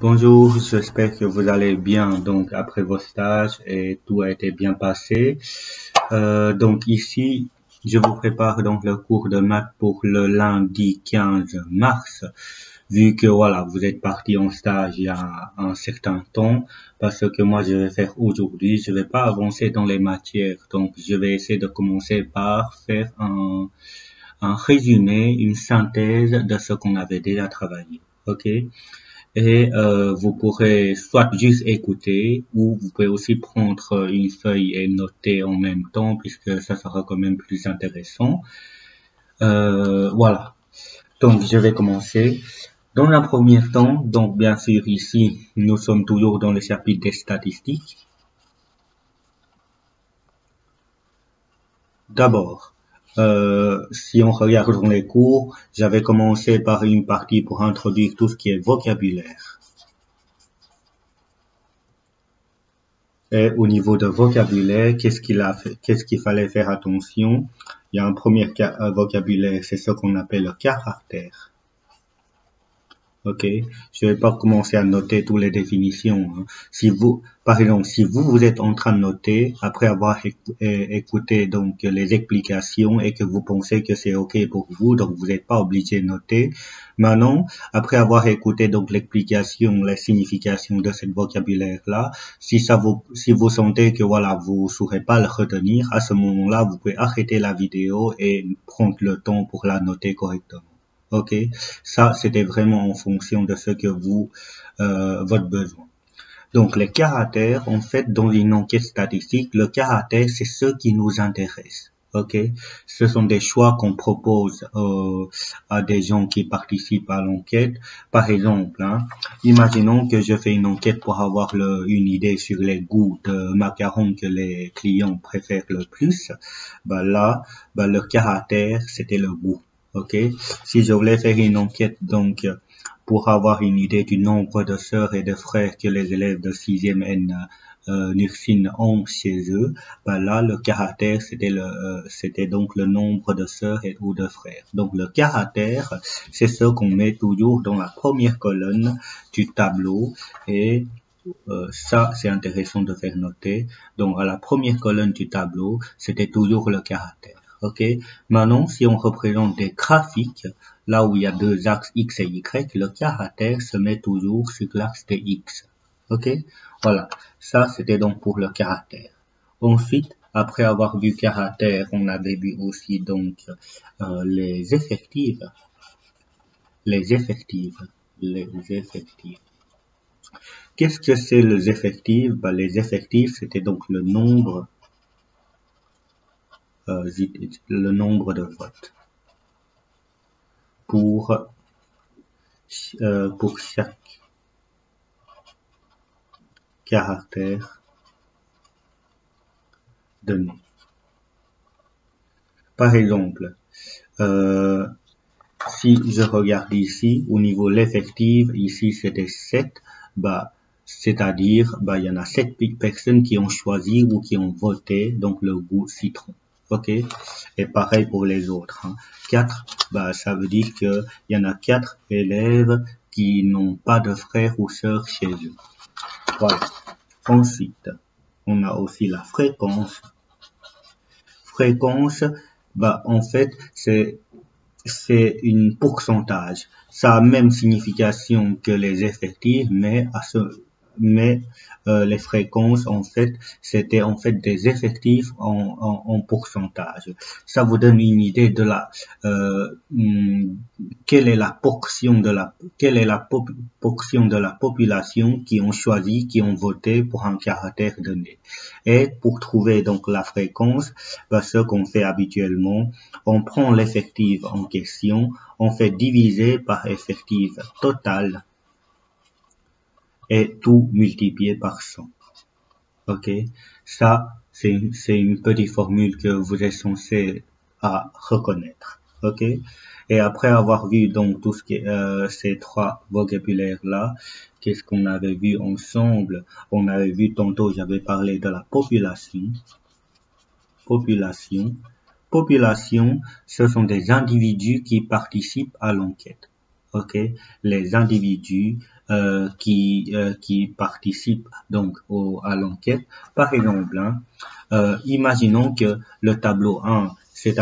Bonjour, j'espère que vous allez bien donc après vos stages et tout a été bien passé. Donc ici, je vous prépare donc le cours de maths pour le lundi 15 mars. Vu que voilà, vous êtes parti en stage il y a un certain temps, parce que moi je vais faire aujourd'hui, je vais pas avancer dans les matières. Donc je vais essayer de commencer par faire un résumé, une synthèse de ce qu'on avait déjà travaillé. Ok? Et vous pourrez soit juste écouter ou vous pouvez aussi prendre une feuille et noter en même temps puisque ça sera quand même plus intéressant. Voilà. Donc je vais commencer. Dans un premier temps, donc bien sûr ici, nous sommes toujours dans le chapitre des statistiques. D'abord, si on regarde dans les cours, j'avais commencé par une partie pour introduire tout ce qui est vocabulaire. Et au niveau de vocabulaire, qu'est-ce qu'il fallait faire attention? Il y a un premier vocabulaire, c'est ce qu'on appelle le caractère. Ok, je vais pas commencer à noter toutes les définitions, hein. Si vous, par exemple, si vous êtes en train de noter après avoir écouté donc les explications et que vous pensez que c'est ok pour vous, donc vous n'êtes pas obligé de noter. Maintenant, après avoir écouté donc l'explication, la signification de ce vocabulaire-là, si vous sentez que voilà, vous saurez pas le retenir, à ce moment-là, vous pouvez arrêter la vidéo et prendre le temps pour la noter correctement. Ok, ça c'était vraiment en fonction de ce que votre besoin. Donc les caractères, en fait, dans une enquête statistique, le caractère c'est ce qui nous intéresse. Ok, ce sont des choix qu'on propose à des gens qui participent à l'enquête. Par exemple, hein, imaginons que je fais une enquête pour avoir une idée sur les goûts de macarons que les clients préfèrent le plus. Là, le caractère c'était le goût. Ok, si je voulais faire une enquête donc pour avoir une idée du nombre de sœurs et de frères que les élèves de 6e N nursing ont chez eux, là le caractère c'était donc le nombre de sœurs ou de frères. Donc le caractère c'est ce qu'on met toujours dans la première colonne du tableau et ça c'est intéressant de faire noter. Donc à la première colonne du tableau c'était toujours le caractère. Ok. Maintenant, si on représente des graphiques, là où il y a deux axes X et Y, le caractère se met toujours sur l'axe de X. Ok. Voilà. Ça, c'était donc pour le caractère. Ensuite, après avoir vu caractère, on avait vu aussi donc les effectifs. Les effectifs. Les effectifs. Qu'est-ce que c'est les effectifs? Les effectifs, c'était donc le nombre de votes pour chaque caractère donné. Par exemple, si je regarde ici, au niveau de l'effectif, ici c'était 7, c'est-à-dire, il y en a 7 personnes qui ont choisi ou qui ont voté, donc le goût citron. Ok? Et pareil pour les autres, hein. 4, ça veut dire que il y en a 4 élèves qui n'ont pas de frères ou sœurs chez eux. Voilà. Ensuite, on a aussi la fréquence. Fréquence, en fait, c'est une pourcentage. Ça a même signification que les effectifs, mais les fréquences en fait c'était en fait des effectifs en pourcentage. Ça vous donne une idée de quelle est la portion de la population qui ont choisi, qui ont voté pour un caractère donné. Et pour trouver donc la fréquence, ce qu'on fait habituellement, on prend l'effectif en question, on fait diviser par effectif total et tout multiplié par 100. Ok, ça c'est une petite formule que vous êtes censé à reconnaître. Ok, et après avoir vu donc tout ce qui est ces trois vocabulaires là, qu'est-ce qu'on avait vu ensemble? On avait vu tantôt, j'avais parlé de la population. Population, ce sont des individus qui participent à l'enquête. Ok, les individus, qui participent donc à l'enquête. Par exemple, imaginons que le tableau 1, c'est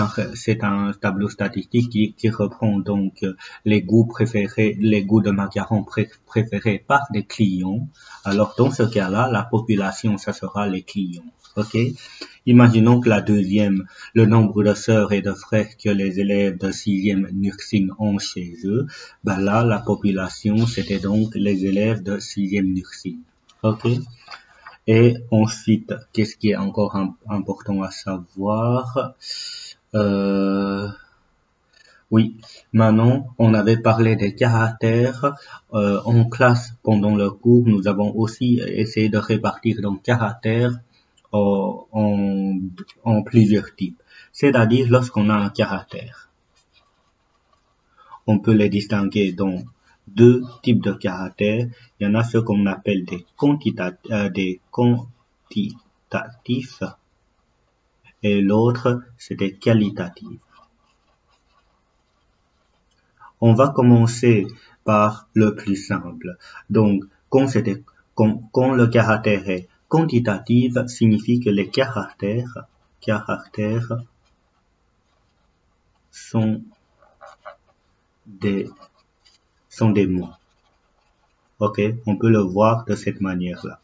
un tableau statistique qui reprend donc les goûts de macarons préférés par des clients. Alors, dans ce cas-là, la population, ça sera les clients. OK? Imaginons que la deuxième, le nombre de sœurs et de frères que les élèves de 6e nursing ont chez eux. Ben là, la population, c'était donc les élèves de 6e nursing. OK? Et ensuite, qu'est-ce qui est encore important à savoir? Oui, maintenant, on avait parlé des caractères. En classe, pendant le cours, nous avons aussi essayé de répartir donc caractères en plusieurs types. C'est-à-dire, lorsqu'on a un caractère, on peut les distinguer dans deux types de caractères. Il y en a ce qu'on appelle des quantitatifs et l'autre, c'est des qualitatifs. On va commencer par le plus simple. Donc, quand le caractère est quantitatif, signifie que les caractères sont des mots. OK? On peut le voir de cette manière-là.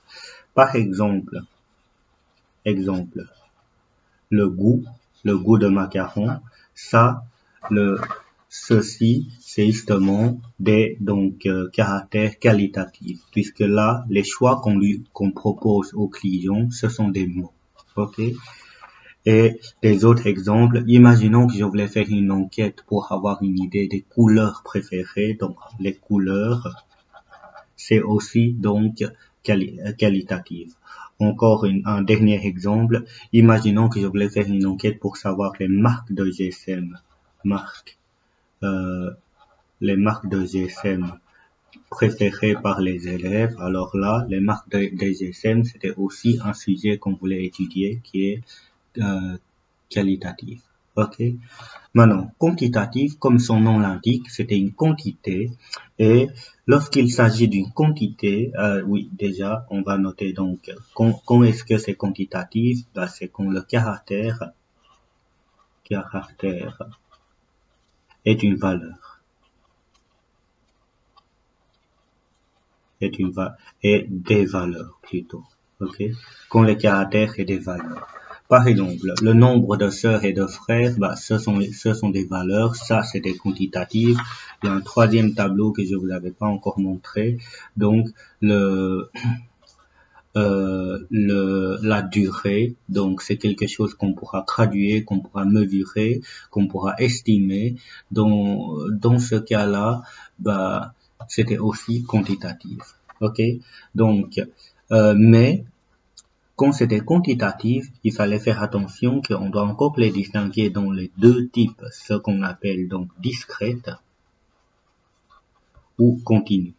Par exemple, le goût de macaron, ceci, c'est justement des caractères qualitatifs, puisque là, les choix qu'on propose aux clients, ce sont des mots. OK? Et des autres exemples, imaginons que je voulais faire une enquête pour avoir une idée des couleurs préférées. Donc, les couleurs, c'est aussi donc qualitatif. Encore un dernier exemple, imaginons que je voulais faire une enquête pour savoir les marques de GSM. Les marques de GSM préférées par les élèves. Alors là, les marques de GSM, c'était aussi un sujet qu'on voulait étudier qui est qualitatif. OK? Maintenant, quantitatif, comme son nom l'indique, c'était une quantité. Et lorsqu'il s'agit d'une quantité, oui, déjà, on va noter donc, quand est-ce que c'est quantitatif? Ben, c'est quand le caractère est une valeur. Et des valeurs, plutôt. OK? Quand le caractère est des valeurs. Par exemple, le nombre de sœurs et de frères, bah, ce sont des valeurs. Ça, c'est des quantitatives. Il y a un troisième tableau que je vous avais pas encore montré. Donc, la durée, donc c'est quelque chose qu'on pourra traduire, qu'on pourra mesurer, qu'on pourra estimer. Dans ce cas-là, bah, c'était aussi quantitatif. OK? Donc, mais quand c'était quantitatif, il fallait faire attention qu'on doit encore les distinguer dans les deux types, ce qu'on appelle donc discrète ou continue.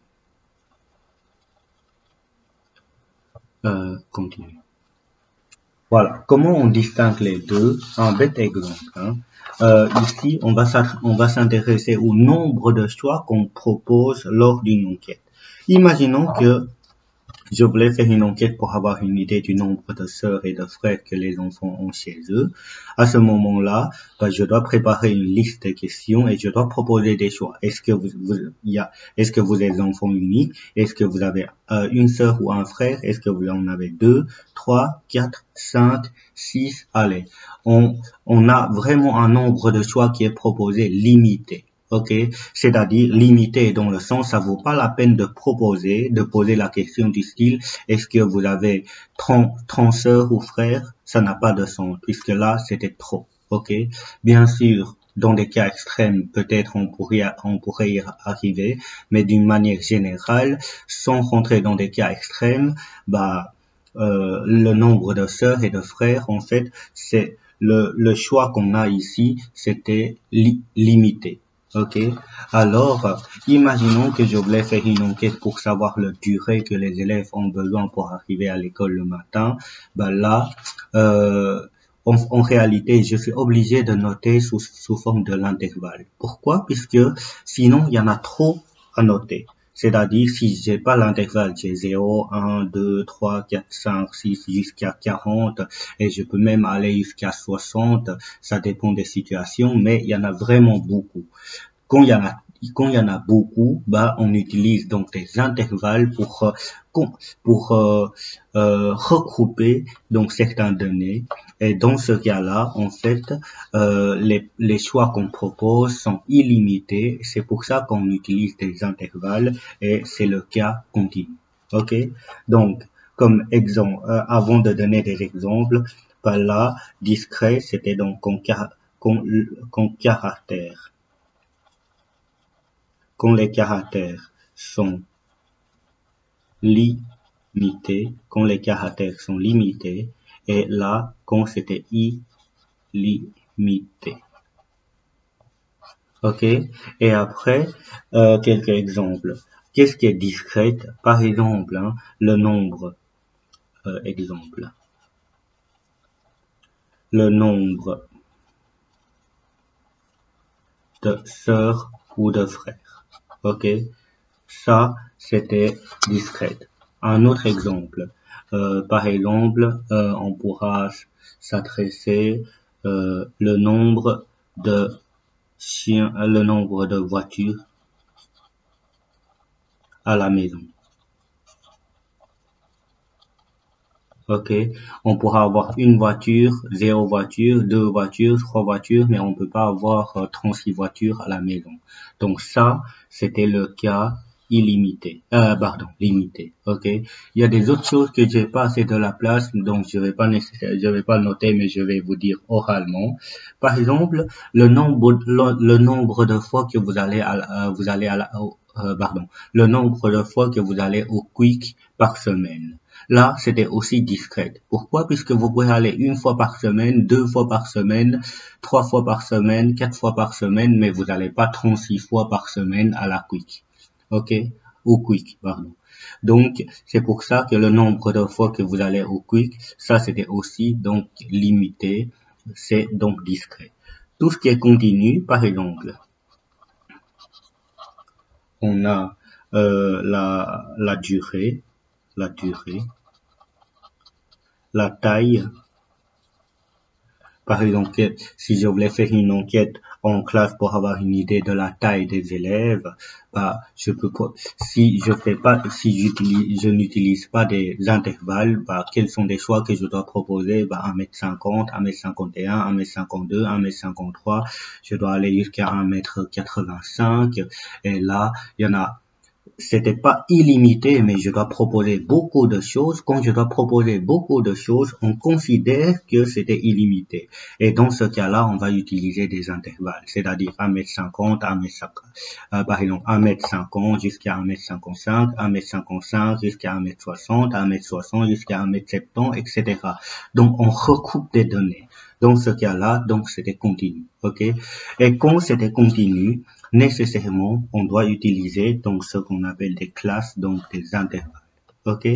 Continue. Voilà. Comment on distingue les deux? Un bête exemple. Ici, on va s'intéresser au nombre de choix qu'on propose lors d'une enquête. Imaginons que je voulais faire une enquête pour avoir une idée du nombre de sœurs et de frères que les enfants ont chez eux. À ce moment-là, je dois préparer une liste de questions et je dois proposer des choix. Est-ce que vous êtes enfants uniques? Est-ce que vous avez une sœur ou un frère? Est-ce que vous en avez 2, 3, 4, 5, 6? Allez, on a vraiment un nombre de choix qui est proposé limité. OK, c'est-à-dire limité dans le sens, ça vaut pas la peine de poser la question du style, est-ce que vous avez 30 sœurs ou frères? Ça n'a pas de sens, puisque là, c'était trop. OK, bien sûr, dans des cas extrêmes, peut-être on pourrait y arriver, mais d'une manière générale, sans rentrer dans des cas extrêmes, le nombre de sœurs et de frères, en fait, c'est le choix qu'on a ici, c'était limité. OK. Alors, imaginons que je voulais faire une enquête pour savoir la durée que les élèves ont besoin pour arriver à l'école le matin. Là, en réalité, je suis obligé de noter sous forme de l'intervalle. Pourquoi? Puisque sinon, il y en a trop à noter. C'est-à-dire, si j'ai pas l'intervalle, j'ai 0, 1, 2, 3, 4, 5, 6, jusqu'à 40, et je peux même aller jusqu'à 60, ça dépend des situations, mais il y en a vraiment beaucoup. Quand il y en a beaucoup, bah, on utilise donc des intervalles pour regrouper donc certaines données. Et dans ce cas-là, en fait, les choix qu'on propose sont illimités. C'est pour ça qu'on utilise des intervalles et c'est le cas continu. Ok? Donc, comme exemple, avant de donner des exemples, bah là, discret, c'était donc qu'on caractère. Quand les caractères sont limités, et là, quand c'était illimité. Ok? Et après, quelques exemples. Qu'est-ce qui est discrète? Par exemple, hein, le nombre, exemple. Le nombre de sœurs ou de frères. Ok? Ça, c'était discrète. Un autre exemple. Par exemple, on pourra s'adresser le nombre de chiens, le nombre de voitures à la maison. Ok, on pourra avoir une voiture, 0 voiture, 2 voitures, 3 voitures, mais on peut pas avoir 36 voitures à la maison. Donc ça, c'était le cas illimité, limité. Ok, il y a des autres choses que j'ai pas assez de la place, donc je vais pas le noter, mais je vais vous dire oralement. Par exemple, le nombre de fois que le nombre de fois que vous allez au Quick par semaine. Là, c'était aussi discrète. Pourquoi? Puisque vous pouvez aller une fois par semaine, 2 fois par semaine, 3 fois par semaine, 4 fois par semaine, mais vous n'allez pas 36 fois par semaine à la Quick. Ok? Au Quick, pardon. Donc, c'est pour ça que le nombre de fois que vous allez au Quick, ça c'était aussi donc limité, c'est donc discret. Tout ce qui est continu, par exemple, on a la durée, la taille. Par exemple, si je voulais faire une enquête en classe pour avoir une idée de la taille des élèves, bah, je n'utilise pas des intervalles, bah, quels sont des choix que je dois proposer, bah, 1m50, 1m51, 1m52, 1m53, je dois aller jusqu'à 1m85, et là, il y en a. C'était pas illimité, mais je dois proposer beaucoup de choses. Quand je dois proposer beaucoup de choses, on considère que c'était illimité. Et dans ce cas-là, on va utiliser des intervalles, c'est-à-dire 1m50, par exemple 1m50 jusqu'à 1m55, 1m55 jusqu'à 1m60, 1m60 jusqu'à 1m70, etc. Donc, on recoupe des données. Dans ce cas-là, donc c'était continu, ok? Et quand c'était continu, nécessairement, on doit utiliser donc ce qu'on appelle des classes, donc des intervalles. Ok?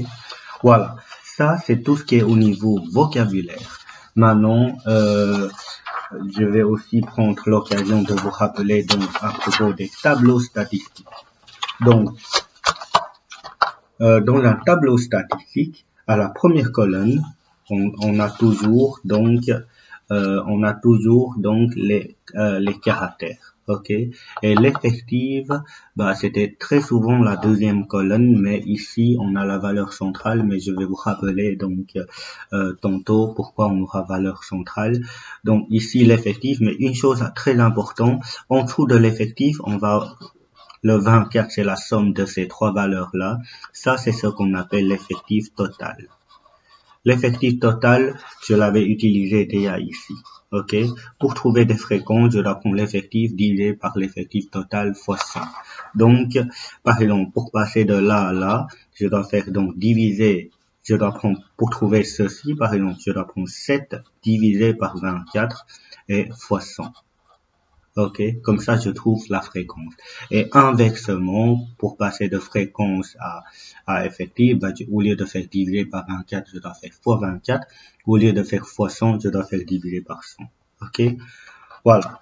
Voilà. Ça, c'est tout ce qui est au niveau vocabulaire. Maintenant, je vais aussi prendre l'occasion de vous rappeler donc à propos des tableaux statistiques. Donc, dans un tableau statistique, à la première colonne, on a toujours donc les caractères, ok. Et l'effectif, bah c'était très souvent la deuxième colonne, mais ici on a la valeur centrale. Mais je vais vous rappeler donc tantôt pourquoi on aura valeur centrale. Donc ici l'effectif, mais une chose très importante, en dessous de l'effectif, on va le 24, c'est la somme de ces trois valeurs-là. Ça, c'est ce qu'on appelle l'effectif total. L'effectif total, je l'avais utilisé déjà ici. Ok? Pour trouver des fréquences, je dois prendre l'effectif divisé par l'effectif total fois 100. Donc, par exemple, pour passer de là à là, je dois faire donc diviser, je dois prendre, pour trouver ceci, par exemple, je dois prendre 7 divisé par 24 et fois 100. Ok, comme ça je trouve la fréquence. Et inversement, pour passer de fréquence à effectif, bah, au lieu de faire diviser par 24, je dois faire fois 24. Au lieu de faire fois 100, je dois faire diviser par 100. Ok, voilà.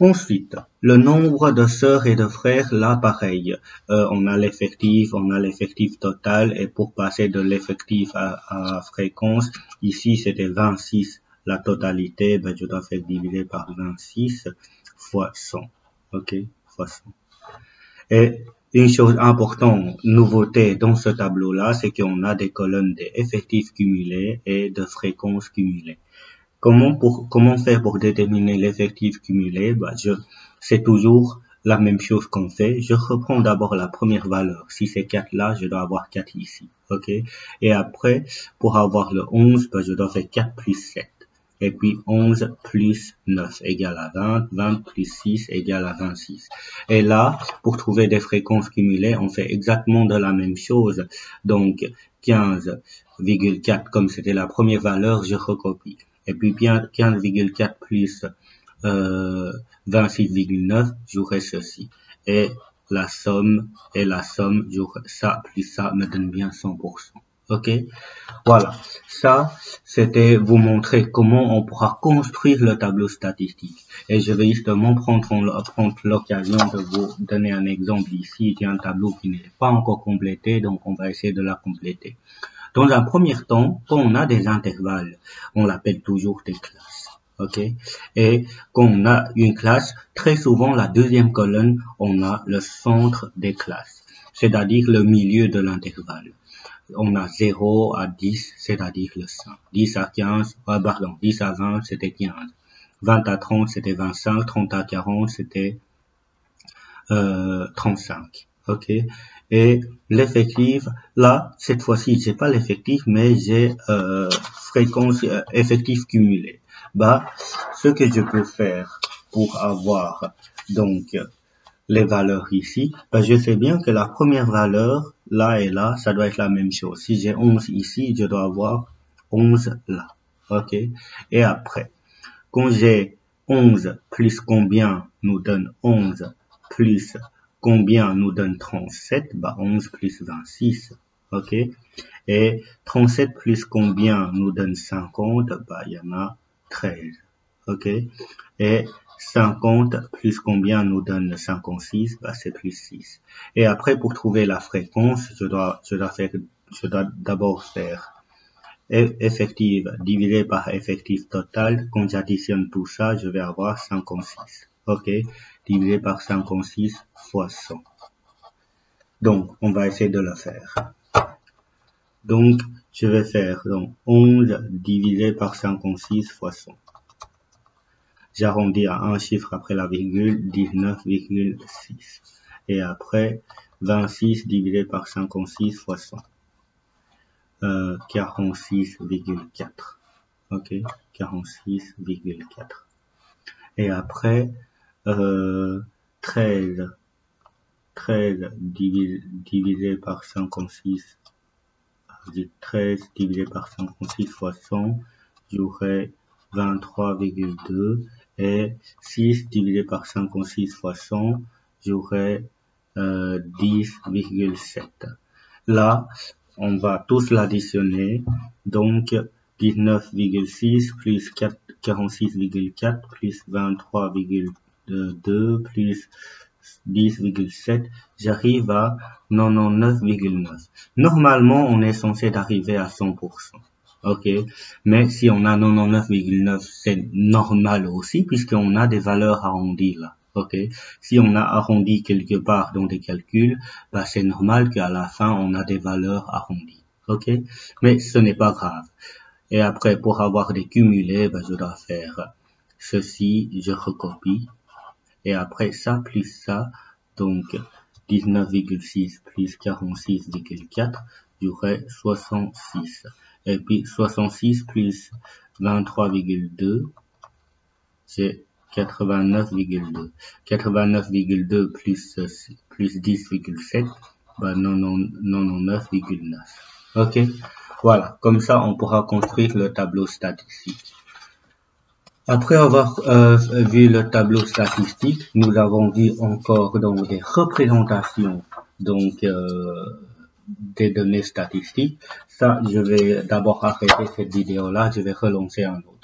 Ensuite, le nombre de sœurs et de frères, là pareil, on a l'effectif total, et pour passer de l'effectif à fréquence, ici c'était 26 la totalité, ben je dois faire diviser par 26 fois 100, ok, fois 100. Et une chose importante, nouveauté dans ce tableau-là, c'est qu'on a des colonnes d'effectifs cumulés et de fréquences cumulées. Comment faire pour déterminer l'effectif cumulé? Bah, c'est toujours la même chose qu'on fait. Je reprends d'abord la première valeur. Si c'est 4 là, je dois avoir 4 ici. Ok? Et après, pour avoir le 11, bah, je dois faire 4 plus 7. Et puis 11 plus 9 égale à 20. 20 plus 6 égale à 26. Et là, pour trouver des fréquences cumulées, on fait exactement de la même chose. Donc, 15,4, comme c'était la première valeur, je recopie. Et puis bien 15,4 plus 26,9, j'aurai ceci. Et la somme, j'aurai ça plus ça me donne bien 100%. Ok? Voilà. Ça, c'était vous montrer comment on pourra construire le tableau statistique. Et je vais justement prendre l'occasion de vous donner un exemple ici. Il y a un tableau qui n'est pas encore complété, donc on va essayer de la compléter. Dans un premier temps, quand on a des intervalles, on l'appelle toujours des classes. Ok? Et quand on a une classe, très souvent, la deuxième colonne, on a le centre des classes, c'est-à-dire le milieu de l'intervalle. On a 0 à 10, c'est-à-dire le 5. 10 à 15, 10 à 20, c'était 15. 20 à 30, c'était 25. 30 à 40, c'était 35. Ok? Et l'effectif, là, cette fois-ci, j'ai pas l'effectif, mais j'ai fréquence effectif cumulé. Bah, ce que je peux faire pour avoir donc les valeurs ici, bah, je sais bien que la première valeur, là et là, ça doit être la même chose. Si j'ai 11 ici, je dois avoir 11 là. Ok? Et après, quand j'ai 11 plus combien nous donne 11 plus combien nous donne 37, bah 11 plus 26, ok? Et 37 plus combien nous donne 50, bah il y en a 13, ok? Et 50 plus combien nous donne 56, bah c'est plus 6. Et après, pour trouver la fréquence, je dois d'abord faire effectif divisé par effectif total. Quand j'additionne tout ça, je vais avoir 56. Ok, divisé par 56 fois 100. Donc, on va essayer de le faire. Donc, je vais faire donc 11 divisé par 56 fois 100. J'arrondis à un chiffre après la virgule, 19,6. Et après, 26 divisé par 56 fois 100. 46,4. Ok, 46,4. Et après, 13 divisé par 56, 13 divisé par 56 fois 100, j'aurai 23,2. Et 6 divisé par 56 fois 100, j'aurai 10,7. Là, on va tous l'additionner, donc 19,6 plus 46,4 plus 23,2 plus 10,7, j'arrive à 99,9. Normalement, on est censé arriver à 100%. Ok, mais si on a 99,9, c'est normal aussi, puisqu'on a des valeurs arrondies là. Ok, si on a arrondi quelque part dans des calculs, bah c'est normal qu'à la fin on a des valeurs arrondies. Ok, mais ce n'est pas grave. Et après, pour avoir des cumulés, bah, je dois faire ceci, je recopie. Et après ça plus ça, donc 19,6 plus 46,4, j'aurai 66. Et puis 66 plus 23,2, c'est 89,2. 89,2 plus 10,7, bah 99,9. Ok, voilà, comme ça on pourra construire le tableau statistique. Après avoir vu le tableau statistique, nous avons vu encore donc des représentations donc des données statistiques. Ça, je vais d'abord arrêter cette vidéo là, je vais relancer un autre.